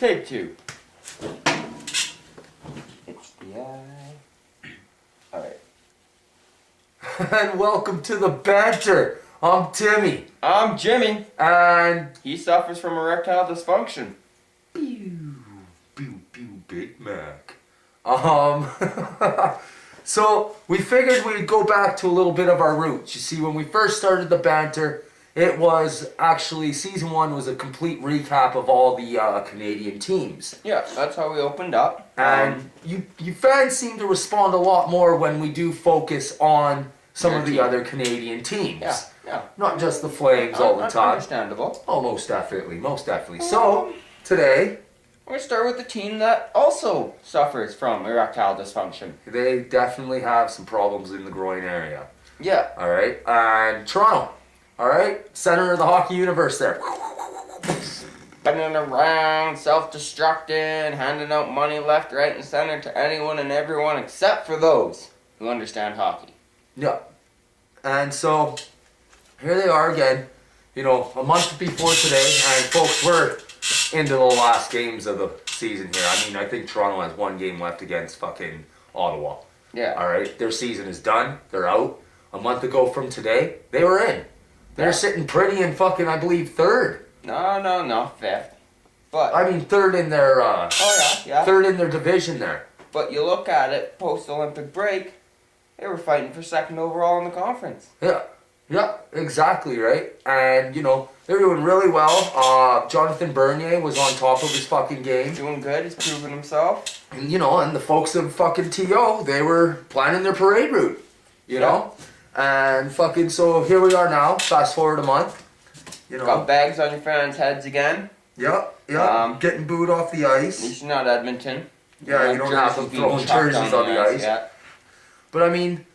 Take two. HDI. Alright. And welcome to the banter. I'm Timmy. I'm Jimmy. And He suffers from erectile dysfunction. Pew, pew, pew, Big Mac. So we figured we'd go back to a little bit of our roots. You see, when we first started the banter, it was actually, season 1 was a complete recap of all the Canadian teams. Yeah, that's how we opened up. And you fans seem to respond a lot more when we do focus on some of the other Canadian teams. Yeah. Not just the Flames all the time. Understandable. Oh, most definitely. So, today, We're going to start with the team that also suffers from erectile dysfunction. they definitely have some problems in the groin area. Yeah. Alright? And Toronto. Alright? Center of the hockey universe there. Spinning around, self-destructing, handing out money left, right, and center to anyone and everyone except for those who understand hockey. Yeah. And so, here they are again, a month before today, and folks, we're into the last games of the season here. I mean, I think Toronto has one game left against fucking Ottawa. Yeah. Alright? Their season is done. They're out. A month ago from today, they were in. They're sitting pretty in fucking, I believe, third. No, fifth. But I mean, third in their, yeah. third in their division there. But you look at it, post-Olympic break, they were fighting for second overall in the conference. Yeah, exactly, right? And, they're doing really well. Jonathan Bernier was on top of his fucking game. Doing good, he's proven himself. And, and the folks of fucking TO, they were planning their parade route, you know? And fucking, so here we are now, fast forward a month. Got bags on your fans' heads again. Yep. Getting booed off the At ice. least you're not Edmonton. Yeah, you don't have them throwing jerseys on the ice. Yeah. But I mean,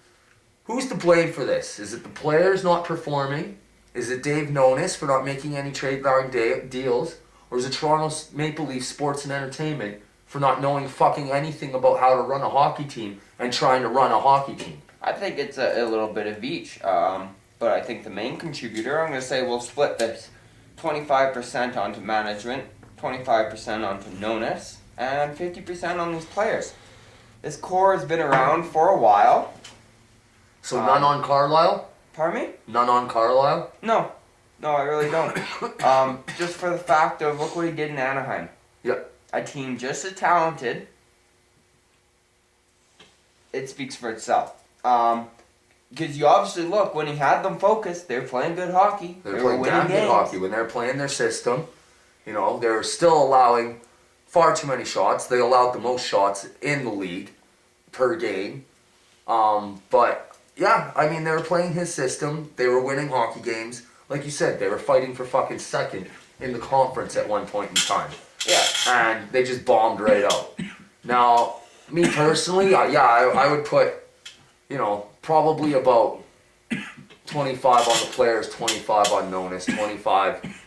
who's to blame for this? Is it the players not performing? Is it Dave Nonis for not making any trade-line deals? Or is it Toronto Maple Leaf Sports and Entertainment for not knowing fucking anything about how to run a hockey team and trying to run a hockey team? I think it's a little bit of each. But I think the main contributor, I'm going to say we'll split this 25% onto management, 25% onto Nonis, and 50% on these players. This core has been around for a while. So none on Carlisle? Pardon me? None on Carlisle? No, I really don't. Just for the fact of look what he did in Anaheim. Yep. A team just as talented. It speaks for itself. Because you obviously look, when he had them focused, they were playing good hockey. They were playing damn good hockey. When they were playing their system, they were still allowing far too many shots. They allowed the most shots in the league per game. But, yeah, I mean, they were playing his system. They were winning hockey games. Like you said, they were fighting for fucking second in the conference at one point in time. Yeah. And they just bombed right out. Now, me personally, I would put, probably about 25 on the players, 25 on Nonis, 25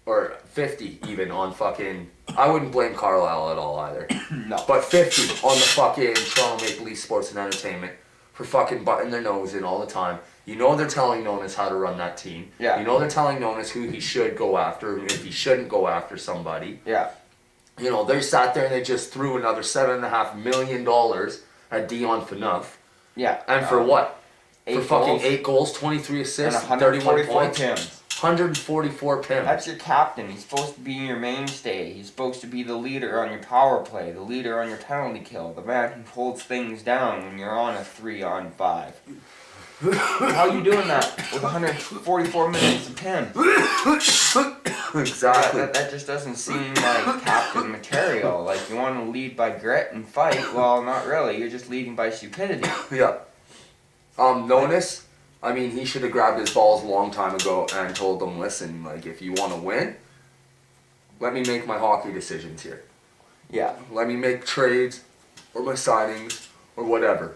or 50 even on fucking, I wouldn't blame Carlisle at all either. No. But 50 on the fucking Toronto Maple Leaf Sports and Entertainment for fucking butting their nose in all the time. They're telling Nonis how to run that team. Yeah. They're telling Nonis who he should go after and if he shouldn't go after somebody. Yeah. They sat there and they just threw another $7.5 million at Dion Phaneuf. Yeah. And for what? For fucking goals. 8 goals, 23 assists, And 31 points. PIMs. 144 PIMs. That's your captain. He's supposed to be your mainstay. He's supposed to be the leader on your power play, the leader on your penalty kill, the man who holds things down when you're on a 3-on-5. How you doing that with 144 minutes of PIM? Exactly. That just doesn't seem like captain material. Like, you want to lead by grit and fight. Well, not really. You're just leading by stupidity. Yeah. Nonis, I mean, he should have grabbed his balls a long time ago and told them, listen, like, if you want to win, let me make my hockey decisions here. Yeah. Let me make trades or my signings or whatever.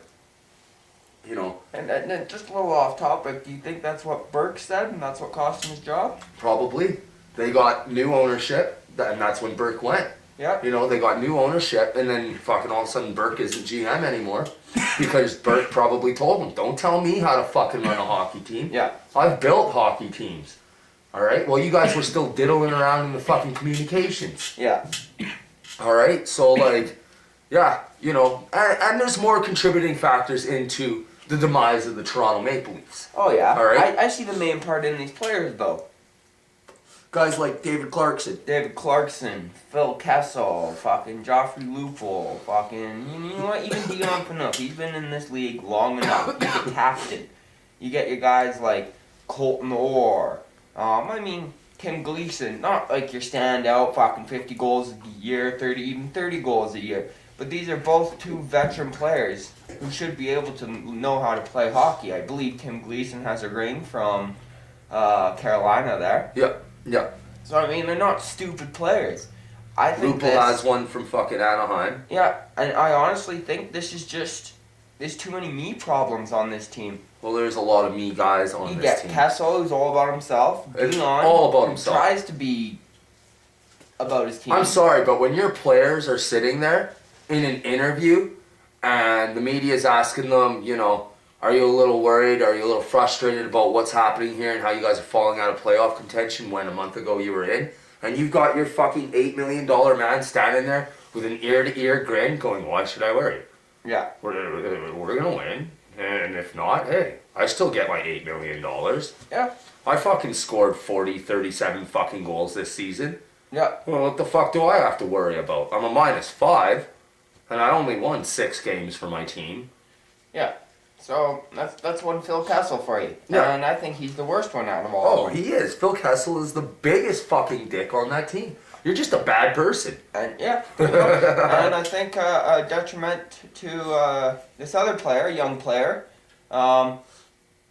And just a little off topic, do you think that's what Burke said and that's what cost him his job? Probably. They got new ownership, and that's when Burke went. Yeah. They got new ownership, and then fucking all of a sudden Burke isn't GM anymore. Because Burke probably told him, don't tell me how to fucking run a hockey team. Yeah. I've built hockey teams. All right. Well, you guys were still diddling around in the fucking communications. Yeah. All right. So like, yeah, you know, and there's more contributing factors into the demise of the Toronto Maple Leafs. Oh yeah. All right. I see the main part in these players though. Guys like David Clarkson. David Clarkson, Phil Kessel, fucking Joffrey Lupul, fucking, you know what, even Dion Phaneuf, he's been in this league long enough. He's a captain. You get your guys like Colton Orr, I mean, Tim Gleason, not like your standout fucking 50 goals a year, 30 goals a year. But these are both two veteran players who should be able to know how to play hockey. I believe Tim Gleason has a ring from Carolina there. Yep. Yeah. So I mean, they're not stupid players. I think Lupul has one from fucking Anaheim. Yeah, and I honestly think this is just there's too many me problems on this team. Well, there's a lot of me guys on You this get team. Kessel, who's all about himself. It's Dion, all about who himself. tries to be about his team. I'm sorry, but when your players are sitting there in an interview and the media's asking them, you know, are you a little worried? Are you a little frustrated about what's happening here and how you guys are falling out of playoff contention when a month ago you were in? And you've got your fucking $8 million man standing there with an ear-to-ear grin going, why should I worry? Yeah. We're going to win. And if not, hey, I still get my $8 million. Yeah. I fucking scored 37 fucking goals this season. Yeah. Well, what the fuck do I have to worry about? I'm a -5, and I only won 6 games for my team. Yeah. So that's one Phil Kessel for you. Yeah. And I think he's the worst one out of all Oh, of them. he is. Phil Kessel is the biggest fucking dick on that team. You're just a bad person. And yeah, and I think a detriment to this other player, young player,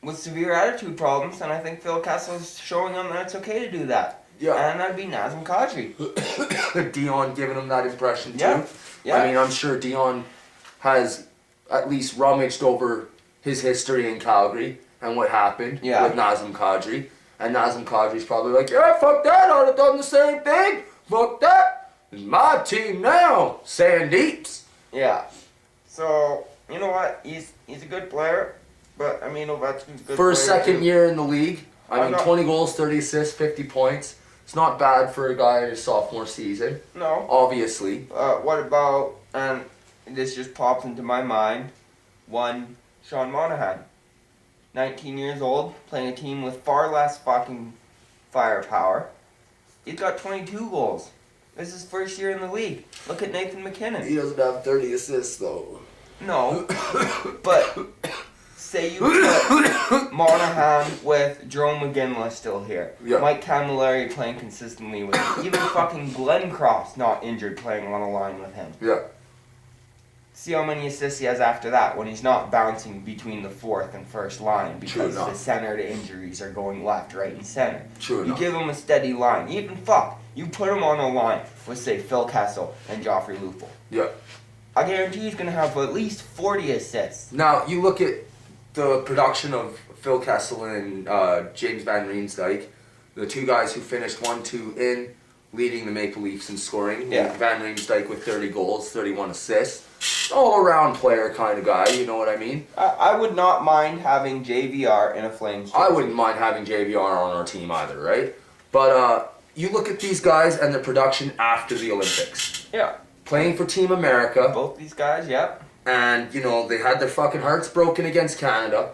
with severe attitude problems, and I think Phil Kessel's showing him that it's okay to do that. Yeah. And that'd be Nazem Kadri. Dion giving him that impression too. Yeah. Yeah. I mean, I'm sure Dion has at least rummaged over his history in Calgary and what happened Yeah. with Nazem Kadri. And Nazem Kadri's probably like, yeah, fuck that, I'd have done the same thing. Fuck that. It's my team now. Sandeeps. Yeah. So, you know what? He's a good player, but I mean, Ovechkin's a good For a player second too. year in the league, I I'm mean, not- 20 goals, 30 assists, 50 points. It's not bad for a guy in his sophomore season, No. obviously. What about, and this just pops into my mind, one Sean Monahan. 19 years old, playing a team with far less fucking firepower. He's got 22 goals. This is his first year in the league. Look at Nathan McKinnon. He doesn't have 30 assists, though. No, but say you put Monahan with Jerome McGinley still here. Yeah. Mike Camilleri playing consistently with him. Even fucking Glenn Cross not injured playing on a line with him. Yeah. See how many assists he has after that when he's not bouncing between the fourth and first line because enough. the center to injuries are going left, right, and center. True You enough. give him a steady line. Even you put him on a line with, say, Phil Kessel and Joffrey Lupul. Yeah. I guarantee he's going to have at least 40 assists. Now, you look at the production of Phil Kessel and James Van Riemsdyk, the two guys who finished 1-2 in leading the Maple Leafs in scoring. Yeah. Van Riemsdyk with 30 goals, 31 assists. All-around player kind of guy, you know what I mean? I would not mind having JVR in a Flames jersey. I wouldn't mind having JVR on our team either, right? But you look at these guys and their production after the Olympics. Yeah. Playing for Team America, Both these guys, yep. and, you know, they had their fucking hearts broken against Canada,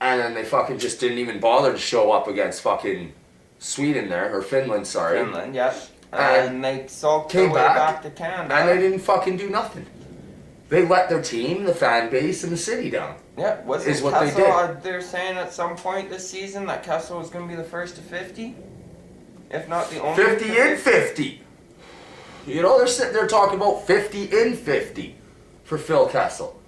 and then they fucking just didn't even bother to show up against fucking Sweden there, or Finland, sorry. Finland, yep. And And they sulked came their way back, back to Canada. And they didn't fucking do nothing. They let their team, the fan base, and the city down. Yeah, was is it what they Kessel? did. They're saying at some point this season that Kessel was going to be the first to 50, if not the only. 50 in 50. You know, they're sitting there talking about 50 in 50 for Phil Kessel.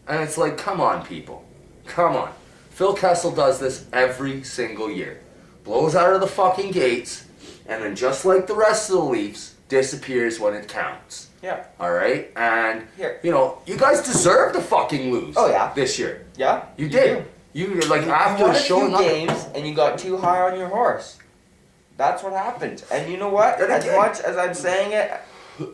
And it's like, come on, people. Come on. Phil Kessel does this every single year. Blows out of the fucking gates, and then just like the rest of the Leafs, disappears when it counts. Yeah. Alright? And, Here. you know, you guys deserve to fucking lose. Oh, yeah. This year. Yeah. You did. You, like, after you won a showing few up. games and you got too high on your horse. That's what happened. And you know what? And As again- much as I'm saying it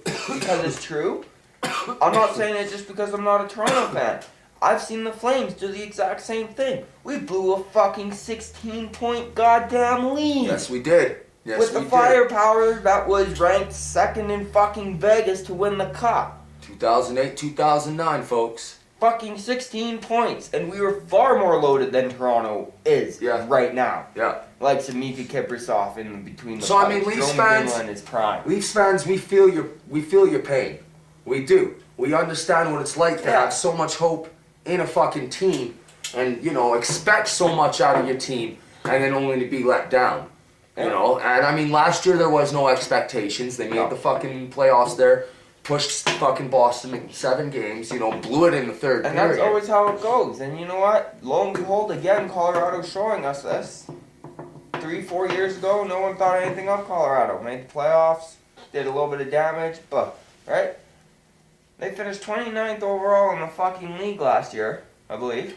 because it's true, I'm not saying it just because I'm not a Toronto fan. I've seen the Flames do the exact same thing. We blew a fucking 16-point goddamn lead. Yes, we did. Yes, with we the did. firepower that was ranked second in fucking Vegas to win the cup. 2008, 2009, folks. Fucking 16 points, and we were far more loaded than Toronto is right now. Yeah. Like Samika Kiprasov in between the So fights. I mean, Leafs Roman fans, Bindler in his prime. Leafs fans, we feel your pain. We do. We understand what it's like to have so much hope in a fucking team, and expect so much out of your team, and then only to be let down. You know, and I mean, last year there was no expectations. They made the fucking playoffs there, pushed fucking Boston in 7 games. Blew it in the third period. And that's always how it goes. And you know what? Lo and behold, again, Colorado's showing us this. 3-4 years ago, no one thought anything of Colorado. Made the playoffs, did a little bit of damage, but right? They finished 29th overall in the fucking league last year, I believe.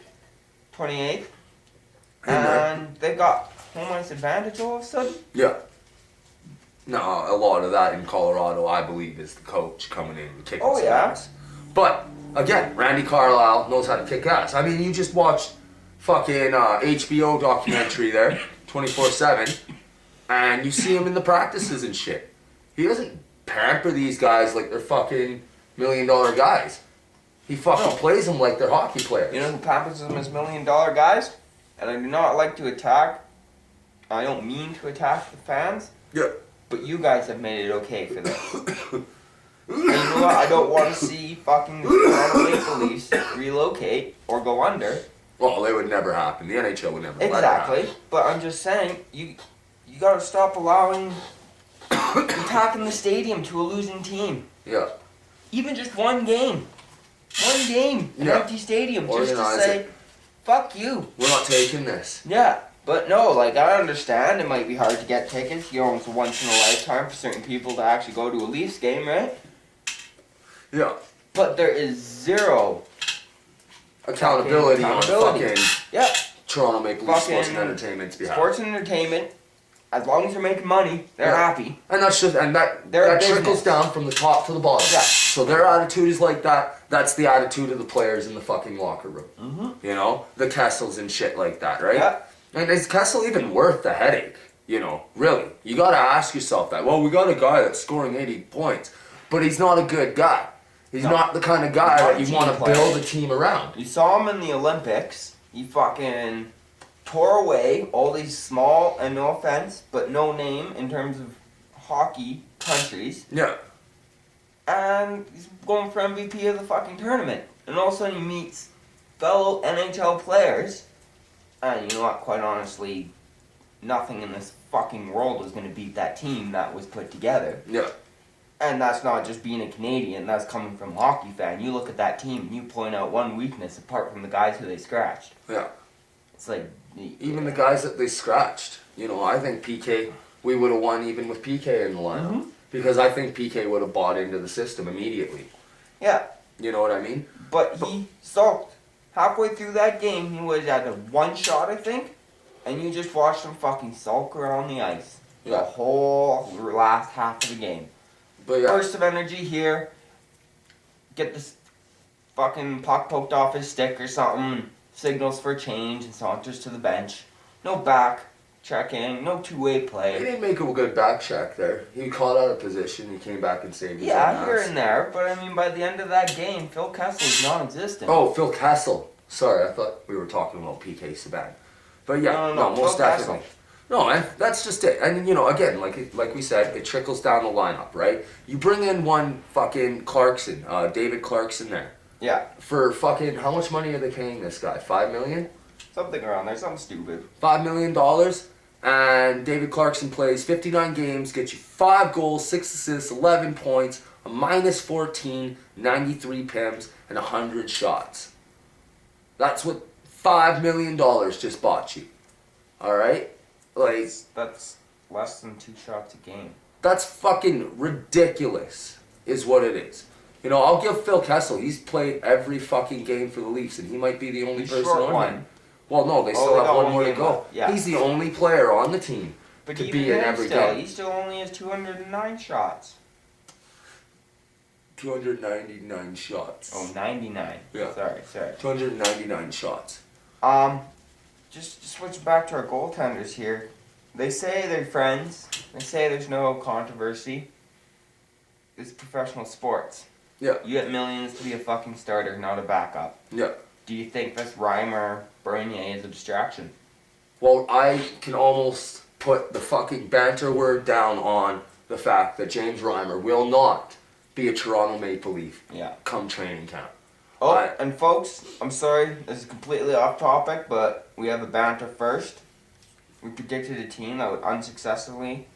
28th. And they got home ice advantage all of a sudden? Yeah. No, a lot of that in Colorado, I believe, is the coach coming in and kicking some ass. But, again, Randy Carlyle knows how to kick ass. I mean, you just watched fucking HBO documentary there, 24/7, and you see him in the practices and shit. He doesn't pamper these guys like they're fucking $1 million guys. He fucking plays them like they're hockey players. You know who pampers them as $1 million guys? And I do not like to attack. I don't mean to attack the fans. Yeah. But you guys have made it okay for this. And you know what? I don't want to see fucking the Toronto Maple Leafs relocate or go under. Well, it would never happen. The NHL would never let it happen. Exactly. But I'm just saying, you gotta stop allowing attacking the stadium to a losing team. Yeah. Even just one game. One game. An empty stadium. Just to say, fuck you. We're not taking this. Yeah. But no, like, I understand it might be hard to get tickets. It's a once in a lifetime for certain people to actually go to a Leafs game, right? Yeah. But there is zero accountability. On fucking Toronto Maple Leafs Sports and Entertainment's behalf. Sports and Entertainment, as long as you're making money, they're happy. And that's just that trickles down from the top to the bottom. Yeah. So their attitude is like that. That's the attitude of the players in the fucking locker room. Mm-hmm. The Kessels and shit like that, right? Yeah. And is Kessel even worth the headache? Really? You gotta ask yourself that. Well, we got a guy that's scoring 80 points, but he's not a good guy. He's not the kind of guy that you want to build a team around. You saw him in the Olympics. He fucking tore away all these small, and no offense, but no name in terms of hockey countries. Yeah. And he's going for MVP of the fucking tournament. And all of a sudden he meets fellow NHL players. And you know what, quite honestly, nothing in this fucking world is going to beat that team that was put together. Yeah. And that's not just being a Canadian, that's coming from a hockey fan. You look at that team and you point out one weakness apart from the guys who they scratched. Yeah. It's like... Even the guys that they scratched. I think PK, we would have won even with PK in the lineup. Mm-hmm. Because I think PK would have bought into the system immediately. Yeah. You know what I mean? But he sulked. Halfway through that game, he was at a 1 shot, I think. And you just watched him fucking sulk around the ice. Yeah. The whole last half of the game. But Burst of energy here. Get this fucking puck poked off his stick or something. Signals for change and saunters to the bench. No back checking, no two-way play. He didn't make a good back check there. He caught out of position. He came back and saved his own Yeah, here ass. and there. But I mean, by the end of that game, Phil Kessel is non-existent. Oh, Phil Kessel. Sorry, I thought we were talking about PK Subban. But yeah, No, most Phil definitely. Kessel. No, man, that's just it. And again, like we said, it trickles down the lineup, right? You bring in one fucking Clarkson, David Clarkson there. Yeah. For fucking, how much money are they paying this guy? $5 million? Something around there, something stupid. $5 million. And David Clarkson plays 59 games, gets you 5 goals, 6 assists, 11 points, a -14, 93 PIMs, and 100 shots. That's what $5 million just bought you. Alright? Like, That's less than 2 shots a game. that's fucking ridiculous, is what it is. I'll give Phil Kessel, he's played every fucking game for the Leafs, and he might be the only person short on one. here. Well, no, they still they have got one one more to game go. left, yeah. He's the only player on the team But to even be in then every still, game. he still only has 209 shots. 299 shots. Oh, 99. Yeah. Sorry. 299 shots. Just switch back to our goaltenders here. They say they're friends. They say there's no controversy. It's professional sports. Yeah. You get millions to be a fucking starter, not a backup. Yeah. Do you think this Reimer Bernier is a distraction? Well, I can almost put the fucking banter word down on the fact that James Reimer will not be a Toronto Maple Leaf come training camp. Oh, and folks, I'm sorry, this is completely off topic, but we have a banter first. We predicted a team that would unsuccessfully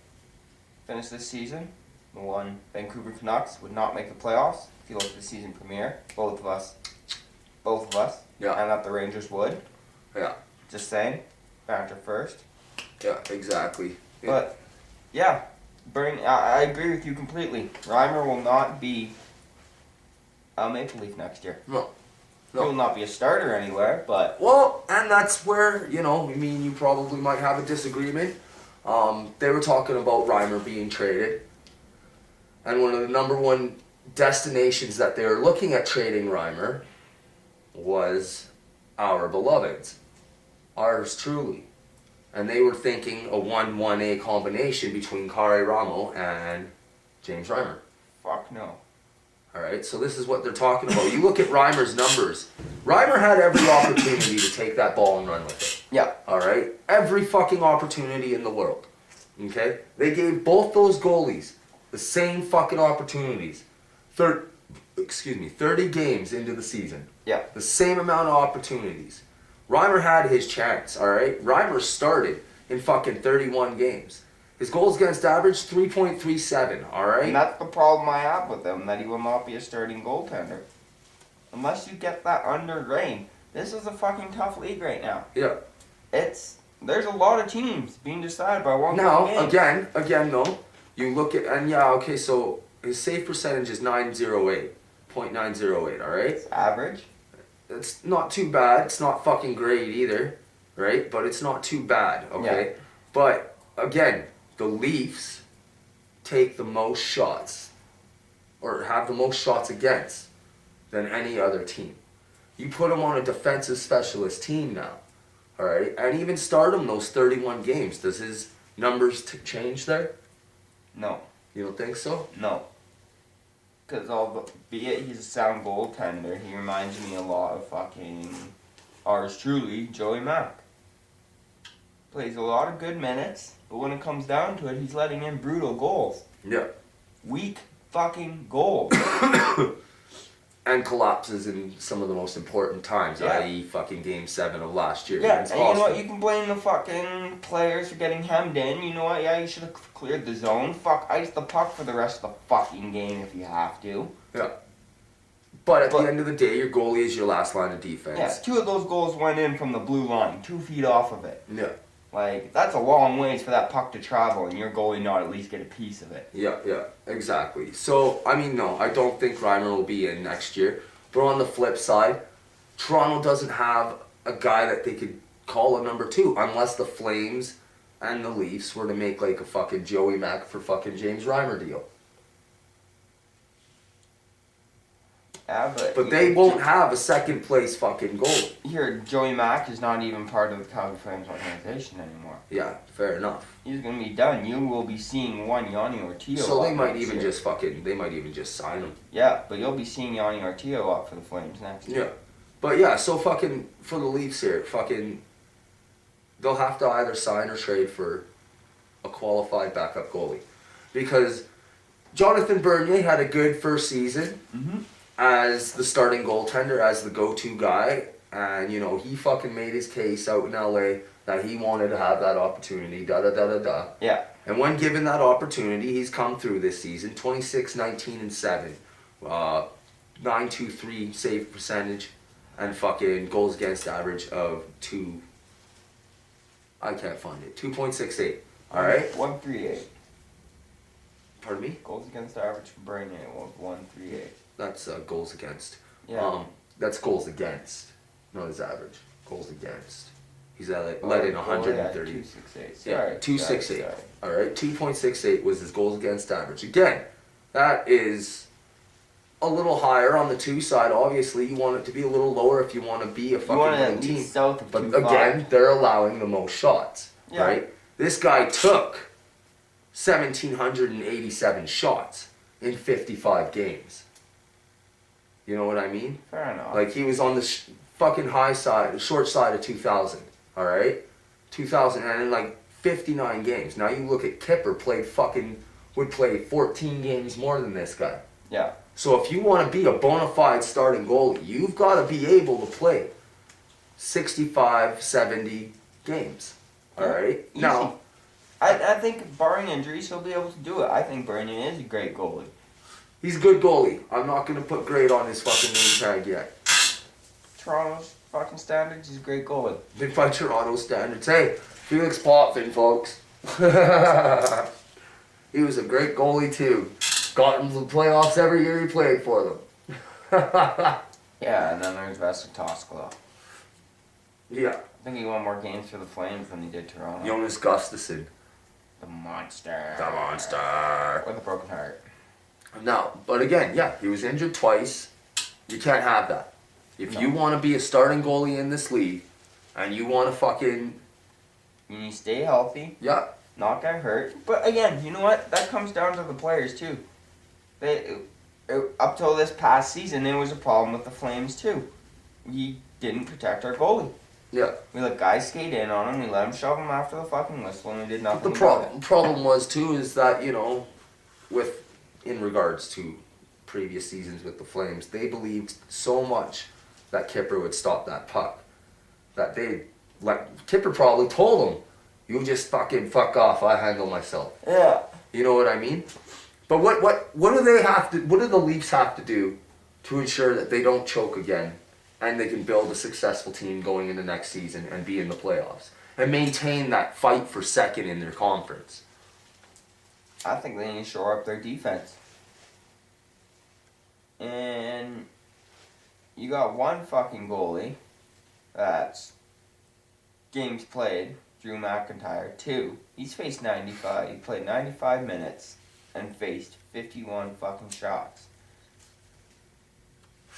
finish this season. The one Vancouver Canucks would not make the playoffs. If you look at the season premiere, both of us. Yeah. And that the Rangers would. Yeah. Just saying. Banter first. Yeah, exactly. Yeah. But, yeah. I agree with you completely. Reimer will not be a Maple Leaf next year. No. He will not be a starter anywhere, but... Well, and that's where, me and you probably might have a disagreement. They were talking about Reimer being traded. And one of the number one destinations that they were looking at trading Reimer was our beloveds. Ours truly. And they were thinking a 1-1A combination between Kari Ramo and James Reimer. Fuck no. Alright, so this is what they're talking about. You look at Reimer's numbers. Reimer had every opportunity to take that ball and run with it. Yeah. Alright? Every fucking opportunity in the world. Okay? They gave both those goalies the same fucking opportunities. 30 games into the season. Yeah. The same amount of opportunities. Reimer had his chance, alright? Reimer started in fucking 31 games. His goals against average, 3.37, alright? And that's the problem I have with him, that he will not be a starting goaltender. Unless you get that under grain. This is a fucking tough league right now. Yeah. There's a lot of teams being decided by one Now, game. again though, you look at, so his save percentage is 0.908, alright? It's average. It's not too bad. It's not fucking great either, right? But it's not too bad, okay? Yeah. But, again, the Leafs take the most shots, or have the most shots against, than any other team. You put him on a defensive specialist team now, alright? And even start him those 31 games. Does his numbers change there? No. You don't think so? No. Because albeit he's a sound goaltender, he reminds me a lot of fucking ours truly, Joey Mack. Plays a lot of good minutes, but when it comes down to it, he's letting in brutal goals. Yeah. Weak fucking goals. And collapses in some of the most important times, Yeah. i.e. fucking Game 7 of last year Yeah, against and you know what? Boston. You can blame the fucking players for getting hemmed in. You know what? Yeah, you should have cleared the zone. Fuck, ice the puck for the rest of the fucking game if you have to. Yeah. But at the end of the day, your goalie is your last line of defense. Yeah, 2 of those goals went in from the blue line, 2 feet off of it. Yeah. Like, that's a long ways for that puck to travel, and your goalie not at least get a piece of it. Yeah, exactly. So, no, I don't think Reimer will be in next year. But on the flip side, Toronto doesn't have a guy that they could call a number 2, unless the Flames and the Leafs were to make like a fucking Joey Mack for fucking James Reimer deal. Yeah, But they won't have a second place fucking goalie. Here, Joey Mack is not even part of the Calgary Flames organization anymore. Yeah, fair enough. He's gonna be done. You will be seeing one Yanni Ortega. So they might next even year. just sign him. Yeah, but you'll be seeing Yanni Ortega up for the Flames next year. Yeah. But yeah, so fucking, for the Leafs here, fucking, they'll have to either sign or trade for a qualified backup goalie. Because Jonathan Bernier had a good first season as the starting goaltender, as the go-to guy. And, he fucking made his case out in LA that he wanted to have that opportunity, da-da-da-da-da. Yeah. And when given that opportunity, he's come through this season, 26, 19, and 7. 9.23 save percentage, and fucking goals against average of 2. I can't find it. 2.68. Alright? 138. Pardon me? Goals against average for Bernier was 138. That's goals against. Yeah. That's goals against, not his average. Goals against. He's let in 130. 268. Yeah, Sorry. 268. Sorry. Alright, 2.68 was his goals against average. Again, that is a little higher on the 2 side. Obviously, you want it to be a little lower if you want to be a You want it fucking at winning team. least south of But 2.5. again, they're allowing the most shots, Yeah. right? This guy took 1,787 shots in 55 games. You know what I mean? Fair enough. Like, he was on the fucking high side, short side of 2,000, all right? 2,000, and in like 59 games. Now you look at Kipper, would play 14 games more than this guy. Yeah. So if you want to be a bona fide starting goalie, you've got to be able to play 65, 70 games. All right? Easy. Now, I think barring injuries, he'll be able to do it. I think Bernier is a great goalie. he's a good goalie. I'm not going to put great on his fucking name tag yet. Toronto's fucking standards, he's a great goalie. By Toronto standards. Hey, Felix Potvin, folks. He was a great goalie, too. Got him to the playoffs every year he played for them. Yeah, and then there's Vasek Toskala. Yeah. I think he won more games for the Flames than he did Toronto. Jonas Gustafsson. The monster. The monster. With a broken heart. No, but again, yeah, he was injured twice. You can't have that. If you want to be a starting goalie in this league, and you want to fucking... You need to stay healthy, Yeah. not get hurt. But again, you know what? That comes down to the players, too. Up till this past season, there was a problem with the Flames, too. We didn't protect our goalie. Yeah. We let guys skate in on him, we let him shove him after the fucking whistle, and we did nothing The about it. problem was, too, is that, you know, in regards to previous seasons with the Flames, they believed so much that Kipper would stop that puck. That Kipper probably told him, you just fucking fuck off, I handle myself. Yeah. You know what I mean? But what do the Leafs have to do to ensure that they don't choke again and they can build a successful team going into next season and be in the playoffs and maintain that fight for second in their conference? I think they need to shore up their defense. And you got one fucking goalie that's games played, Drew McIntyre. 2, he's faced 95. He played 95 minutes and faced 51 fucking shots.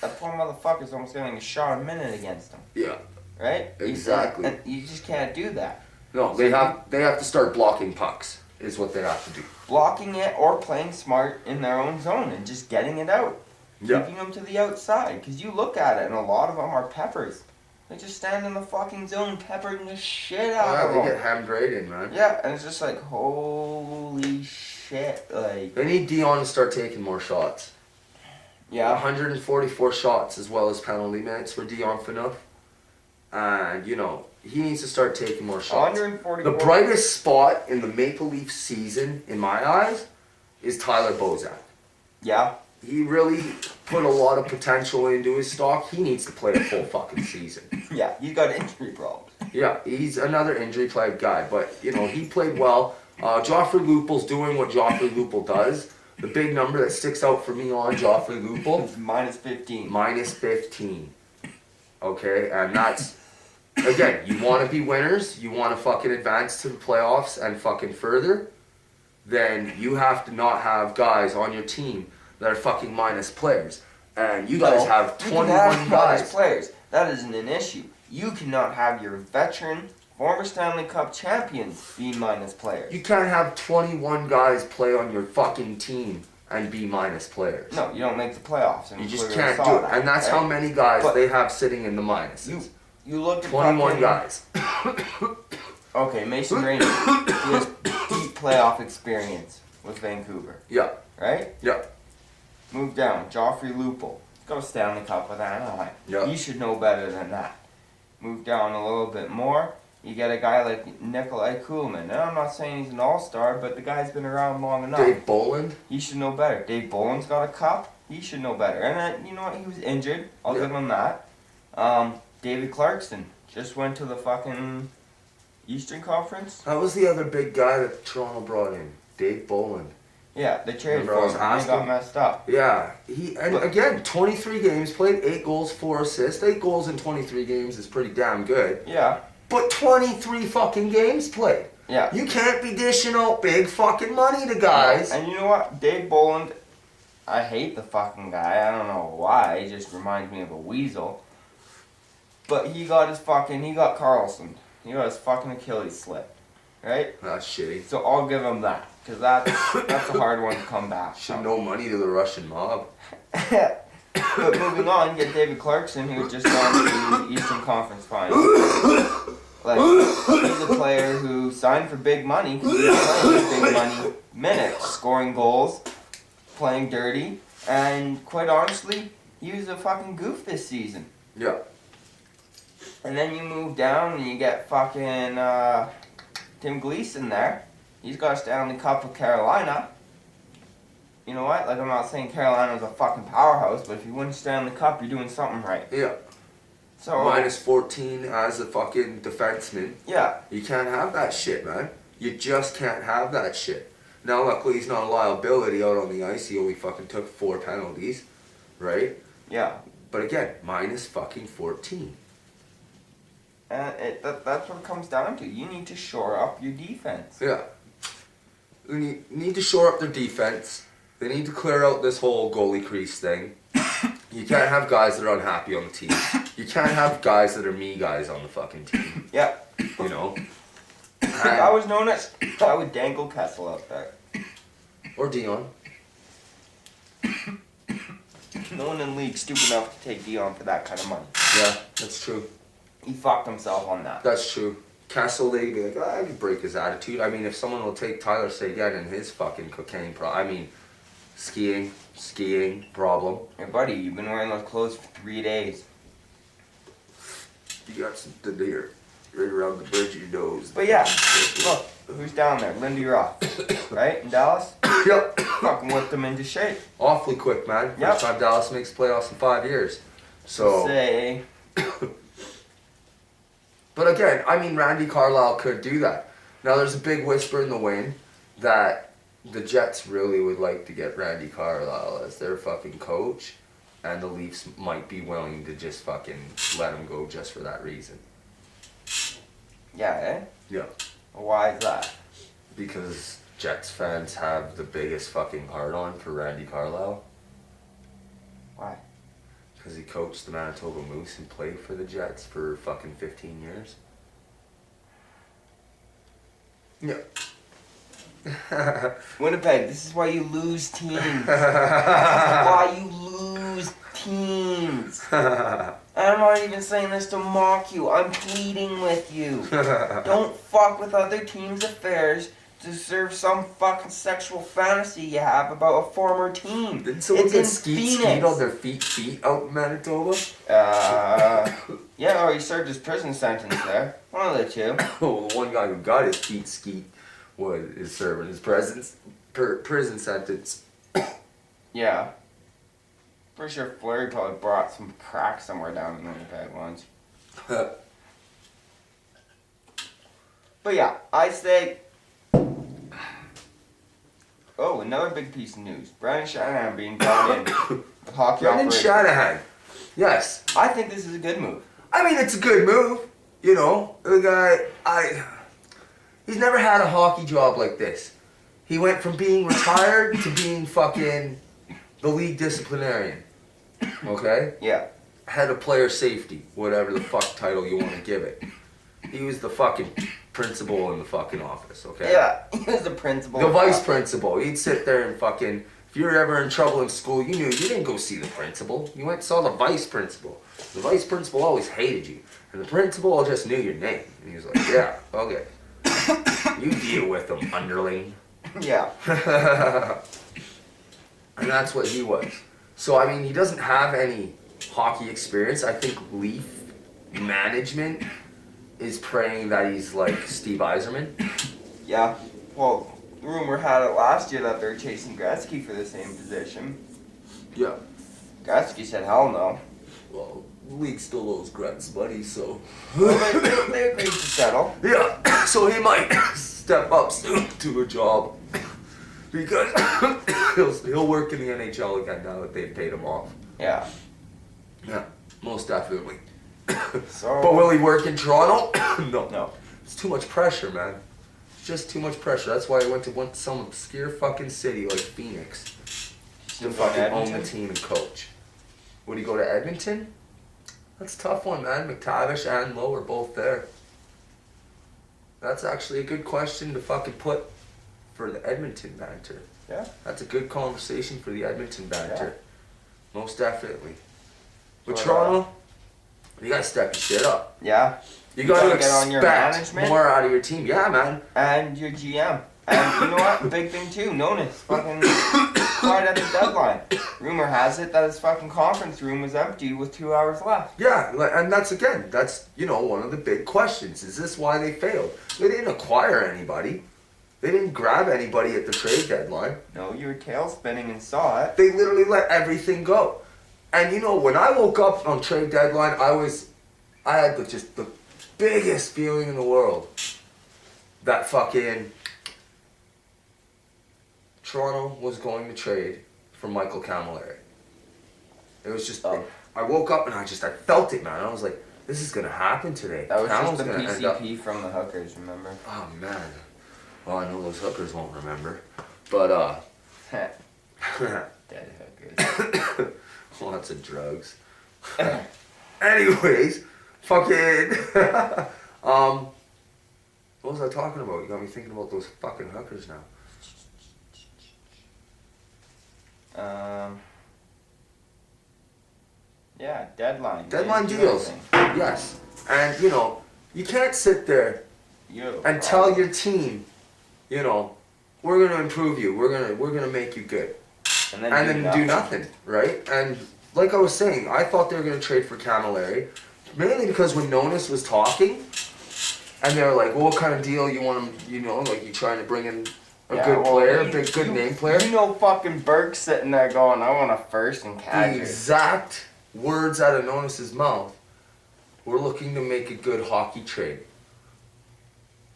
That poor motherfucker's almost getting a shot a minute against him. Yeah. Right? Exactly. And you just can't do that. No, they have to start blocking pucks is what they have to do. Blocking it or playing smart in their own zone and just getting it out. Yeah. Keeping them to the outside. Because you look at it and a lot of them are peppers. They just stand in the fucking zone peppering the shit out of They them. get hammed right in, man. Yeah, and it's just like, holy shit. Like, They need Dion to start taking more shots. yeah. 144 shots as well as penalty minutes for Dion Phaneuf. And, you know, he needs to start taking more shots. 144. The brightest spot in the Maple Leaf season, in my eyes, is Tyler Bozak. Yeah. He really put a lot of potential into his stock. He needs to play a full fucking season. Yeah, he's got injury problems. Yeah, he's another injury-plagued guy, but, you know, he played well. Joffrey Lupul's doing what Joffrey Lupul does. The big number that sticks out for me on Joffrey Lupul, It's minus 15. minus 15. Okay, and that's, again, you want to be winners, you want to fucking advance to the playoffs and fucking further, then you have to not have guys on your team that are fucking minus players. And you guys have You 21 can have minus guys. players. That isn't an issue. You cannot have your veteran, former Stanley Cup champions be minus players. You can't have 21 guys play on your fucking team and be minus players. No, you don't make the playoffs. And You just clearly can't saw do it. that, And that's right? how many guys But they have sitting in the minuses. You look at 21 fucking- guys. Okay, Mason Rainey. He has deep playoff experience with Vancouver, Yeah, right? yeah. Move down. Joffrey Lupul. Got a Stanley Cup with Anaheim. Yeah. You should know better than that. Move down a little bit more. You get a guy like Nikolai Kuhlman. Now, I'm not saying he's an all-star, but the guy's been around long enough. Dave Boland. He should know better. Dave Boland's got a cup. He should know better. And then, you know what? He was injured. I'll give him that. David Clarkson just went to the fucking Eastern Conference. That was the other big guy that Toronto brought in. Dave Boland. Yeah, they traded Remember I for was him. And he got asking? messed up. Yeah, and But- again, 23 games played, 8 goals, 4 assists. 8 goals in 23 games is pretty damn good. Yeah. But 23 fucking games played. Yeah. You can't be dishing out big fucking money to guys. And you know what? Dave Boland I hate the fucking guy. I don't know why. He just reminds me of a weasel. But he got Carlson. He got his fucking Achilles slipped. Right? That's shitty. So I'll give him that. Because that's a hard one to come back Should from. no money to the Russian mob. But moving on, you get David Clarkson, who just gone to the Eastern Conference Finals. Like, he's a player who signed for big money because he was playing big money minutes, scoring goals, playing dirty, and quite honestly, he was a fucking goof this season. Yeah. And then you move down and you get fucking Tim Gleason there. He's got a Stanley Cup with Carolina. You know what? Like, I'm not saying Carolina's a fucking powerhouse, but if you win Stanley Cup, you're doing something right. Yeah. So Minus 14 as a fucking defenseman. yeah. You can't have that shit, man. You just can't have that shit. Now, luckily, he's not a liability out on the ice. He only fucking took 4 penalties, right? Yeah. But again, minus fucking 14. And that's what it comes down to. You need to shore up your defense. Yeah. You need to shore up their defense. They need to clear out this whole goalie crease thing. You can't have guys that are unhappy on the team. You can't have guys that are me guys on the fucking team. Yeah. You know? If I was known as, I would dangle Kessel out there. Or Dion. No one in the league stupid enough to take Dion for that kind of money. Yeah, that's true. He fucked himself on that. That's true. Castle, they'd be like, I could break his attitude. I mean, if someone will take Tyler Seguin and his fucking cocaine skiing problem. Hey buddy, you've been wearing those clothes for 3 days. You got something here, right around the bridge of your nose. But yeah, look, who's down there? Lindy Roth, right? In Dallas? Yep. Fucking whipped him into shape. Awfully quick, man. Yep. First time Dallas makes playoffs in 5 years. So. Say, But again, I mean, Randy Carlyle could do that. Now, there's a big whisper in the wind that the Jets really would like to get Randy Carlyle as their fucking coach, and the Leafs might be willing to just fucking let him go just for that reason. yeah, eh? Yeah. Why is that? Because Jets fans have the biggest fucking hard-on for Randy Carlyle. Why? Because he coached the Manitoba Moose and played for the Jets for fucking 15 years. Yeah. Winnipeg, this is why you lose teams. This is why you lose teams. And I'm not even saying this to mock you. I'm pleading with you. Don't fuck with other teams' affairs to serve some fucking sexual fantasy you have about a former team. Didn't someone It's get in skeet Phoenix. on their feet out in Manitoba? Yeah, or he served his prison sentence there. One of the two. Oh, the one guy who got his feet skeet is serving his prison sentence. Yeah. For sure Flurry probably brought some crack somewhere down in Winnipeg once. But yeah, I say... Oh, another big piece of news. Brandon Shanahan being brought in with hockey Brendan operations. Shanahan. Yes. I think this is a good move. I mean, it's a good move. You know, the guy, he's never had a hockey job like this. He went from being retired to being fucking the league disciplinarian. Okay? Yeah. Head of player safety, whatever the fuck title you want to give it. He was the fucking principal in the fucking office, okay? Yeah, he was the principal. The vice principal. He'd sit there and fucking, if you were ever in trouble in school, you knew you didn't go see the principal. You went and saw the vice principal. The vice principal always hated you. And the principal just knew your name. And he was like, yeah, okay. You deal with them, underling. Yeah. And that's what he was. So, I mean, he doesn't have any hockey experience. I think Leaf management is praying that he's like Steve Yzerman. Yeah. Well, rumor had it last year that they're chasing Gretzky for the same position. Yeah. Gretzky said, hell no. Well, the league still owes Gretz money, so... Well, they agreed to settle. Yeah, so he might step up soon to a job. Because he'll work in the NHL again now that they've paid him off. Yeah. Yeah, most definitely. So. But will he work in Toronto? No. No. It's too much pressure, man. It's just too much pressure. That's why I went to some obscure fucking city like Phoenix. to You go to fucking own the Edmonton? team and coach. Would he go to Edmonton? That's a tough one, man. McTavish and Lowe are both there. That's actually a good question to fucking put for the Edmonton banter. Yeah. That's a good conversation for the Edmonton banter. Most definitely. With So, Toronto, you gotta step your shit up. Yeah. You gotta gotta get on your expect management. more out of your team. Yeah, man. And your GM. And you know what? Big thing too. Nonis fucking right at the deadline. Rumor has it that his fucking conference room was empty with 2 hours left. Yeah, and that's one of the big questions. Is this why they failed? They didn't acquire anybody. They didn't grab anybody at the trade deadline. No, you were tail spinning and saw it. They literally let everything go. And when I woke up on trade deadline, I had just the biggest feeling in the world that fucking Toronto was going to trade for Michael Camilleri. It was just, I woke up and I felt it, man. I was like, this is going to happen today. That was Camel's just the gonna end up- PCP from the hookers, remember? Oh, man. Well, I know those hookers won't remember. But, Dead hookers. lots of drugs. Anyways, fucking, what was I talking about? You got me thinking about those fucking hookers now. Yeah, deadline. Deadline Didn't do deals. anything. Yes. And, you can't sit there and tell your team, we're going to improve you. We're going to make you good. and And then do nothing, right? And like I was saying, I thought they were going to trade for Camilleri, mainly because when Nonis was talking, and they were like, well, what kind of deal you want him, like you trying to bring in a good player, a big good name player? Fucking Burke's sitting there going, I want a first and The catch it. exact words out of Nonis's mouth, we're looking to make a good hockey trade.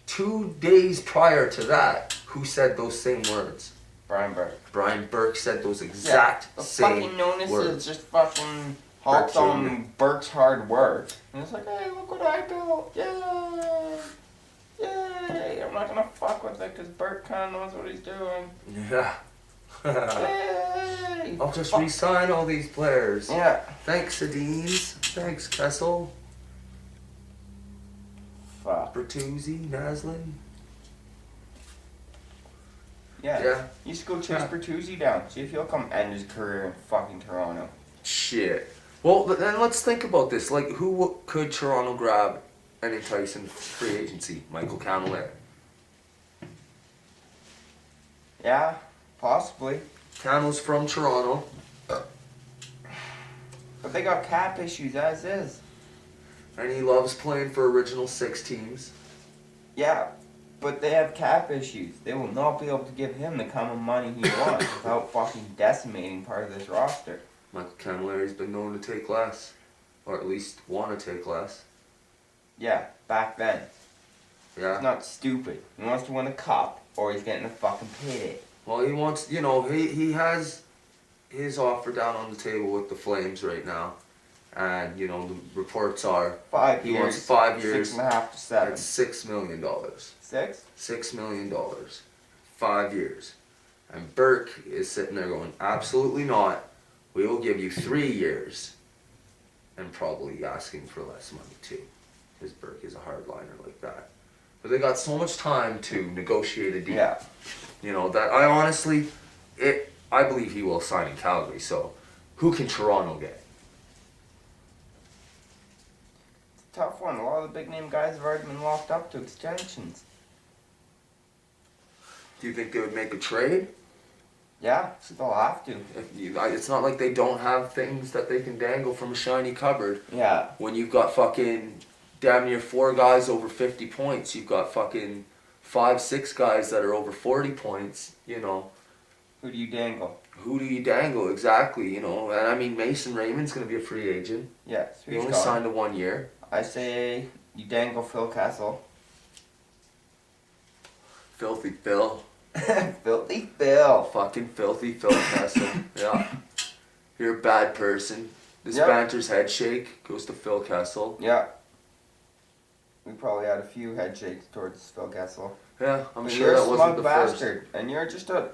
2 days prior to that, who said those same words? Brian Burke. Brian Burke said those exact The same fucking Nonis words. is just fucking hopped Burke on Burke's hard work. And it's like, hey, look what I built. Yay! Yay! I'm not gonna fuck with it because Burke kinda knows what he's doing. Yeah. Yay! I'll just Fuck. re-sign all these players. Yeah. Thanks, Sedines. Thanks, Kessel. Fuck. Bertuzzi, Naslin. Yeah. Yeah. You should go chase Bertuzzi down. See if he'll come end his career in fucking Toronto. Shit. Well, then let's think about this. Like, who could Toronto grab and entice in free agency? Michael Camilleri. Yeah, possibly. Camil's from Toronto. But they got cap issues as is. And he loves playing for original six teams. Yeah, but they have cap issues. They will not be able to give him the kind of money he wants without fucking decimating part of this roster. Michael Camilleri's been known to take less. Or at least want to take less. Yeah, back then. Yeah. He's not stupid. He wants to win a cup or he's getting a fucking payday. Well, he wants, he has his offer down on the table with the Flames right now. And, the reports are 5 he years. wants 5 years 6.5 to 7. at $6 million. 6? $6 million. 5 years. And Burke is sitting there going, absolutely not. We will give you 3 years. And probably asking for less money too. Because Burke is a hardliner like that. But they got so much time to negotiate a deal. Yeah. That I honestly, I believe he will sign in Calgary. So, who can Toronto get? It's a tough one. A lot of the big name guys have already been locked up to extensions. Do you think they would make a trade? Yeah, they'll have to. It's not like they don't have things that they can dangle from a shiny cupboard. Yeah. When you've got fucking damn near 4 guys over 50 points, you've got fucking 5, 6 guys that are over 40 points, Who do you dangle? Who do you dangle exactly, And I mean, Mason Raymond's going to be a free agent. Yes. He only signed to 1 year. I say you dangle Phil Kessel. Filthy Phil. Filthy Phil. Fucking filthy Phil Kessel. Yeah. You're a bad person. This Yep. banter's head shake goes to Phil Kessel. Yeah. we probably had a few head shakes towards Phil Kessel. Yeah, I'm But sure you're that a wasn't smug the bastard, and you're just a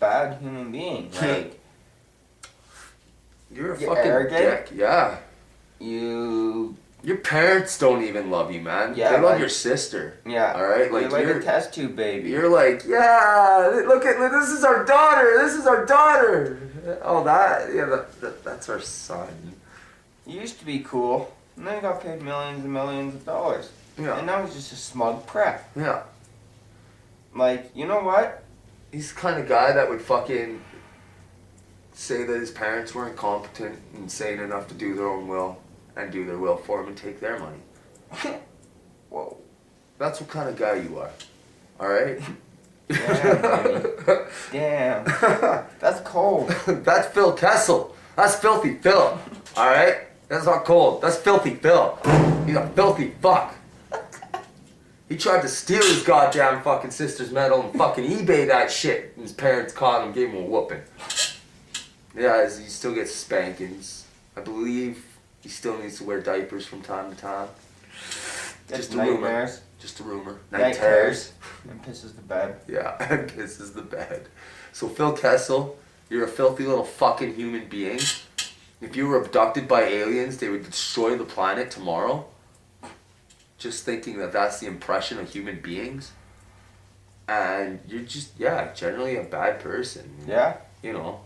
bad human being. Like, You're a you're fucking arrogant. dick. Yeah. You, Your parents don't even love you, man. Yeah, they love like- your sister. yeah. All right, You're like a test tube baby. You're like, yeah, look, this is our daughter. This is our daughter. Oh, that's our son. You used to be cool, and then you got paid millions and millions of dollars. Yeah. And now he's just a smug prick. Yeah. Like, you know what? He's the kind of guy that would fucking say that his parents weren't competent and sane enough to do their own will and do their will for him and take their money. Whoa. That's what kind of guy you are. All right? Damn, baby. Damn. That's cold. That's Phil Kessel. That's filthy Phil. All right? That's not cold. That's filthy Phil. He's a filthy fuck. He tried to steal his goddamn fucking sister's medal and fucking eBay that shit. And his parents caught him and gave him a whooping. Yeah, he still gets spankings. I believe he still needs to wear diapers from time to time. Just a rumor. Nightmares. Just a rumor. Night terrors. And pisses the bed. Yeah, and pisses the bed. So Phil Kessel, you're a filthy little fucking human being. If you were abducted by aliens, they would destroy the planet tomorrow. Just thinking that that's the impression of human beings. And you're just, generally a bad person. Yeah? You know,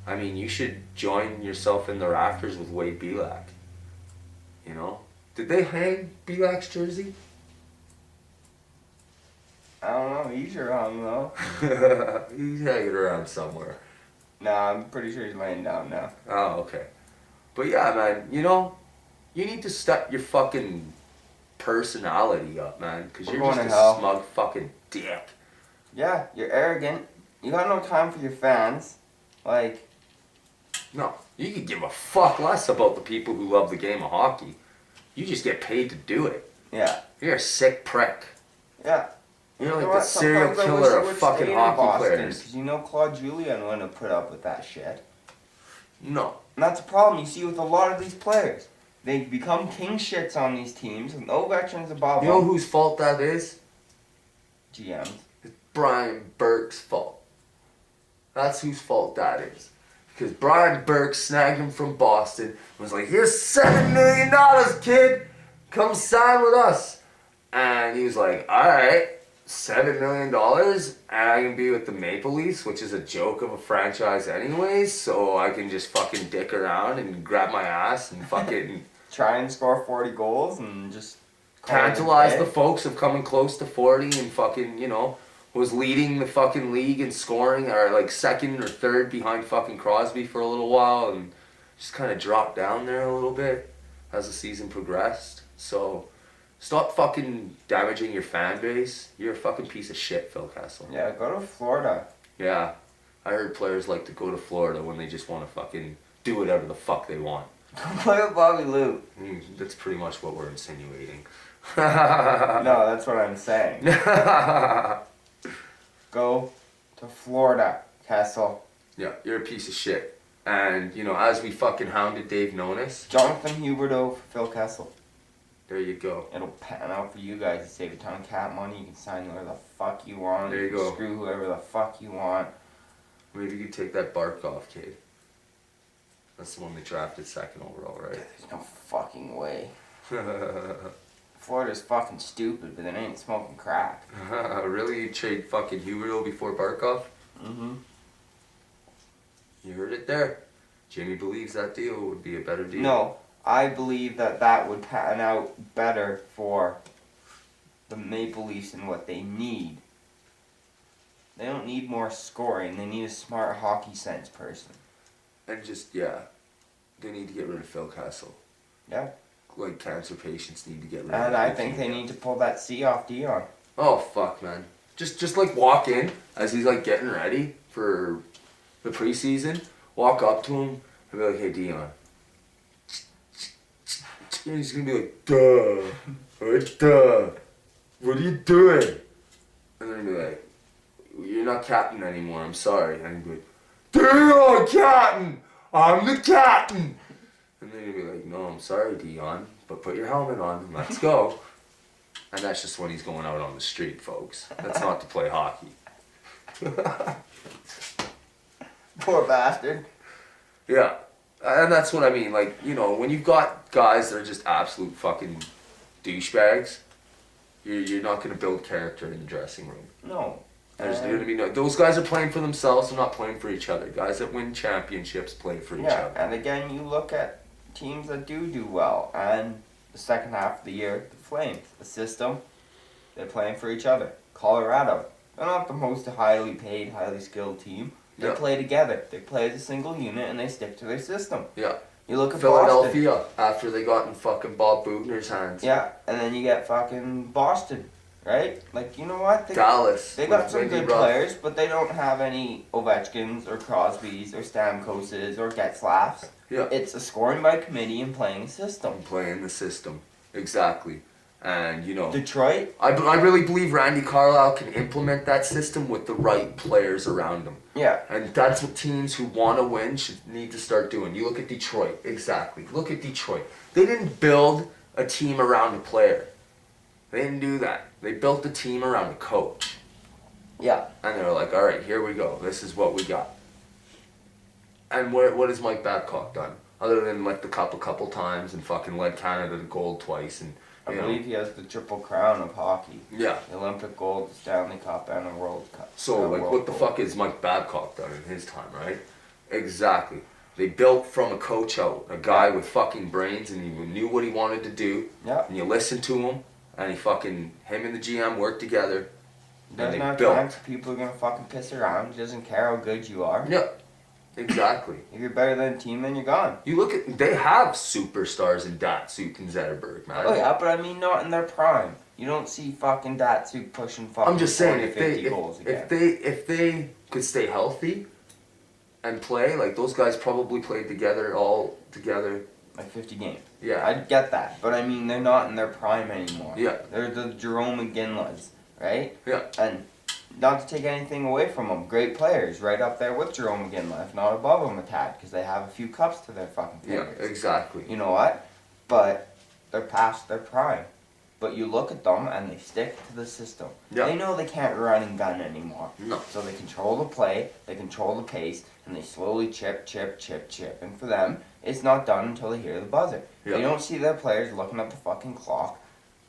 I mean, you should join yourself in the rafters with Wade Belak. You know? Did they hang Belak's jersey? I don't know. He's wrong, though. He's hanging around somewhere. Nah, I'm pretty sure he's laying down now. Oh, okay. But yeah, man, you know, you need to step your fucking personality up, man, because We're you're going just to a hell. smug fucking dick. Yeah, you're arrogant. You got no time for your fans. Like, No, you could give a fuck less about the people who love the game of hockey. You just get paid to do it. yeah. You're a sick prick. Yeah. You're You know like the what? serial Sometimes I wish killer I of would fucking stay in hockey Boston, players. 'cause you know Claude Julien wouldn't have put up with that shit. No. And that's a problem you see with a lot of these players. They become king shits on these teams with no veterans above You know them. whose fault that is? GMs. It's Brian Burke's fault. That's whose fault that is. Because Brian Burke snagged him from Boston and was like, here's $7 million, kid. Come sign with us. And he was like, alright, $7 million and I can be with the Maple Leafs, which is a joke of a franchise anyways, so I can just fucking dick around and grab my ass and fucking Try and score 40 goals and just call it a tantalize day. the folks of coming close to 40 and fucking, you know, was leading the fucking league in scoring, or like second or third behind fucking Crosby for a little while, and just kind of dropped down there a little bit as the season progressed. So stop fucking damaging your fan base. You're a fucking piece of shit, Phil Kessel. Yeah, go to Florida. Yeah, I heard players like to go to Florida when they just want to fucking do whatever the fuck they want. Play with Bobby Lou. That's pretty much what we're insinuating. No, that's what I'm saying. Go to Florida, Kessel. Yeah, you're a piece of shit. And, you know, as we fucking hounded Dave Nonis, Jonathan Huberdeau for Phil Kessel. there you go. It'll pan out for you guys. You save a ton of cap money. You can sign whoever the fuck you want. There you can go. Screw whoever the fuck you want. Maybe you could take that Barkov kid. That's the one they drafted second overall, right? There's no fucking way. Florida's fucking stupid, but they ain't smoking crack. Really? You trade fucking Huberdeau before Barkov? Mm-hmm. You heard it there. Jimmy believes that deal would be a better deal. No, I believe that would pan out better for the Maple Leafs and what they need. They don't need more scoring. They need a smart hockey sense person. And just, yeah, they need to get rid of Phil Kessel. Yeah. Like cancer patients need to get rid of And him. I think they need to pull that C off Dion. Oh, fuck, man. Just like walk in as he's like getting ready for the preseason. Walk up to him and be like, hey, Dion. And he's gonna be like, duh. Alright, duh. What are you doing? And then he'll be like, you're not captain anymore, I'm sorry. And he'll be like, Dion, captain! I'm the captain! And then you'd be like, no, I'm sorry, Dion, but put your helmet on and let's go. And that's just when he's going out on the street, folks. That's not to play hockey. Poor bastard. Yeah. And that's what I mean. Like, you know, when you've got guys that are just absolute fucking douchebags, you're not going to build character in the dressing room. No. There's going to be no. Those guys are playing for themselves. They're not playing for each other. Guys that win championships play for each other. And again, you look at teams that do well, and the second half of the year, the Flames, the system, they're playing for each other. Colorado, they're not the most highly paid, highly skilled team. They play together. They play as a single unit, and they stick to their system. Yeah. You look at Philadelphia Boston. after they got in fucking Bob Bugner's hands. Yeah, and then you get fucking Boston, right? Like, you know what? Dallas. They got some Wendy good Ruff. players, but they don't have any Ovechkins or Crosbys or Stamkoses or Getzlafs. Yeah. It's a scoring by committee and playing a system. Playing the system. Exactly. And, you know, Detroit? I really believe Randy Carlyle can implement that system with the right players around him. Yeah. And that's what teams who want to win should need to start doing. You look at Detroit. Exactly. Look at Detroit. They didn't build a team around a player. They didn't do that. They built a team around a coach. Yeah. And they were like, all right, here we go. This is what we got. And what has Mike Babcock done? Other than like the cup a couple times and fucking led Canada to gold twice. And I believe he has the triple crown of hockey. Yeah. The Olympic gold, the Stanley Cup, and the World Cup. So, like, World what the Gold. fuck has Mike Babcock done in his time, right? Exactly. They built from a coach out, a guy with fucking brains, and he knew what he wanted to do. Yeah. And you listened to him, and him and the GM worked together. He doesn't and they have built. time for people who are gonna fucking piss around. He doesn't care how good you are. Yeah. Exactly. If you're better than a team, then you're gone. You look at, they have superstars in Datsuk and Zetterberg, man. Oh yeah, but I mean not in their prime. You don't see fucking Datsuk pushing fucking I'm just saying, 40, 50 goals again. if they could stay healthy and play, like those guys probably played all together. Like 50 games. Yeah. I get that, but I mean they're not in their prime anymore. Yeah. They're the Jerome McGinleys, right? Yeah. And not to take anything away from them, great players, right up there with Jerome McGinley, if not above them a tad, because they have a few cups to their fucking Yeah, fingers. exactly. You know what? But they're past their prime. But you look at them and they stick to the system. Yeah. They know they can't run and gun anymore. No. So they control the play, they control the pace, and they slowly chip. And for them, it's not done until they hear the buzzer. Yeah. They don't see their players looking at the fucking clock.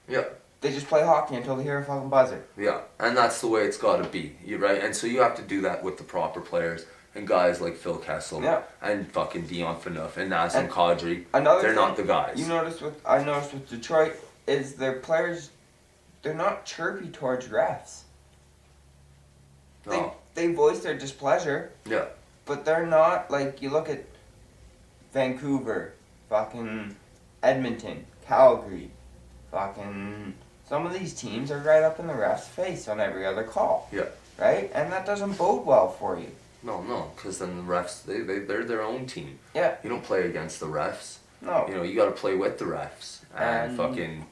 Yeah. They just play hockey until they hear a fucking buzzer. Yeah, and that's the way it's got to be. You're right, and so you have to do that with the proper players and guys like Phil Kessel and fucking Dion Phaneuf and Nazem Kadri. They're not the guys. I noticed with Detroit is their players, they're not chirpy towards refs. No. They voice their displeasure. Yeah. But they're not, like, you look at Vancouver, fucking Edmonton, Calgary, fucking... Some of these teams are right up in the ref's face on every other call. Yeah. Right? And that doesn't bode well for you. No, because then the refs, they're their own team. Yeah. You don't play against the refs. No. You know, you got to play with the refs. And fucking...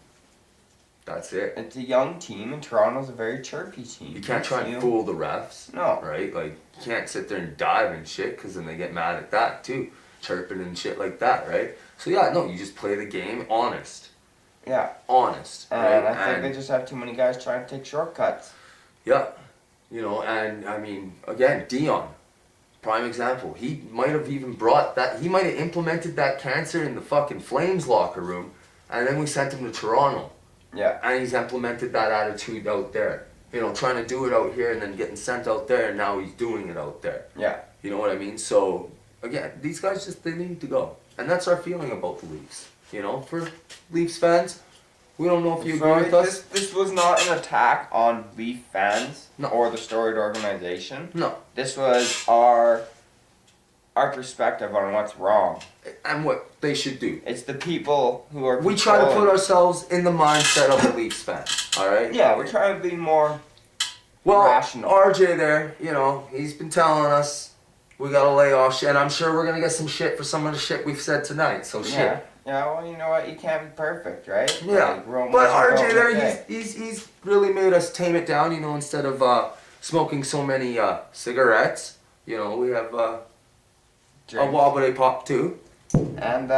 That's it. It's a young team, and Toronto's a very chirpy team. You can't try and fool the refs. No. Right? Like, you can't sit there and dive and shit, because then they get mad at that, too. Chirping and shit like that, right? So, yeah, no, you just play the game honest. Yeah. Honest. And right? I think they just have too many guys trying to take shortcuts. Yeah. You know, and, I mean, again, Dion. Prime example. He might have even brought that, he might have implemented that cancer in the fucking Flames locker room, and then we sent him to Toronto. Yeah. And he's implemented that attitude out there. You know, trying to do it out here and then getting sent out there, and now he's doing it out there. Yeah. You know what I mean? So, again, these guys just, they need to go. And that's our feeling about the Leafs. You know, for Leafs fans, we don't know if you agree with us. This was not an attack on Leaf fans No. or the storied organization. No. This was our perspective on what's wrong. And what they should do. It's the people who are We try to put controlling- ourselves in the mindset of a Leafs fan. Alright? Yeah, we're trying to be more Well, rational. RJ there, you know, he's been telling us we gotta lay off shit. And I'm sure we're gonna get some shit for some of the shit we've said tonight. So shit. Yeah. Yeah, well, you know what? You can't be perfect, right? Yeah, Like, Rome but wasn't RJ built there, in a day. he's really made us tame it down. You know, instead of smoking so many cigarettes, you know, we have a Drink. Wabade Pop too. And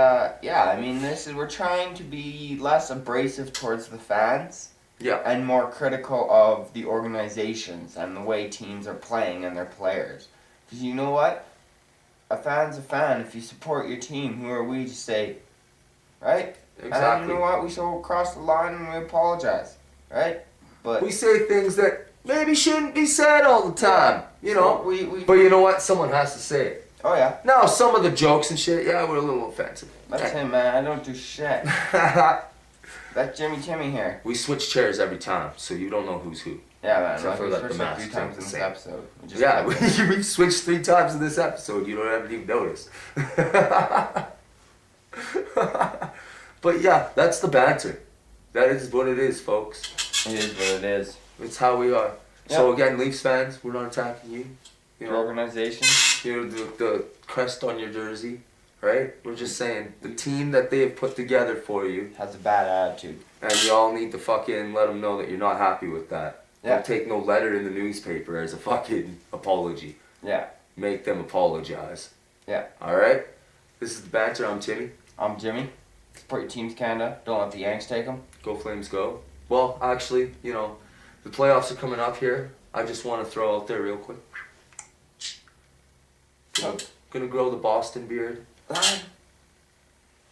yeah, I mean, we're trying to be less abrasive towards the fans. Yeah. And more critical of the organizations and the way teams are playing and their players. Because you know what? A fan's a fan. If you support your team, who are we to say, right? Exactly. And you know what? We still cross the line and we apologize, right? But we say things that maybe shouldn't be said all the time, you know. We but you know what? Someone has to say it. Oh yeah. Now, some of the jokes and shit, yeah, were a little offensive. That's him, man. I don't do shit. That's Jimmy Timmy here. We switch chairs every time, so you don't know who's who. Yeah, man. Except for we that switched the like 3 mask times in is this the episode. Yeah, we switched 3 times in this episode. You don't even notice. But yeah, that's the banter. That is what it is, folks. It is what it is. It's how we are. Yep. So again, Leafs fans, we're not attacking you. You Your know, organization. you know the crest on your jersey, right? We're just saying the team that they have put together for you Has a bad attitude. and y'all need to fucking let them know that you're not happy with that. Yeah. Don't take no letter in the newspaper as a fucking apology. Yeah. Make them apologize. Yeah. Alright? This is the banter. I'm Timmy. I'm Jimmy. Support your teams, Canada. Don't let the Yanks take them. Go Flames, go. Well, actually, you know, the playoffs are coming up here. I just want to throw out there real quick. Gonna grow the Boston beard. Line.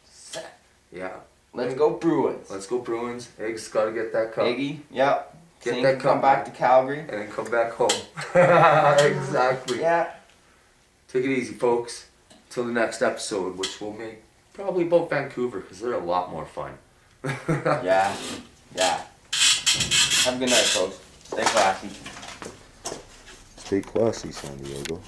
Set. Yeah. Let's go Bruins. Let's go Bruins. Eggs gotta get that cup. Iggy. Yep. Get Think that you come cup. back to Calgary. And then come back home. Exactly. Yeah. Take it easy, folks. Till the next episode, which we'll make probably about Vancouver, because they're a lot more fun. Yeah. Yeah. Have a good night, folks. Stay classy. Stay classy, San Diego.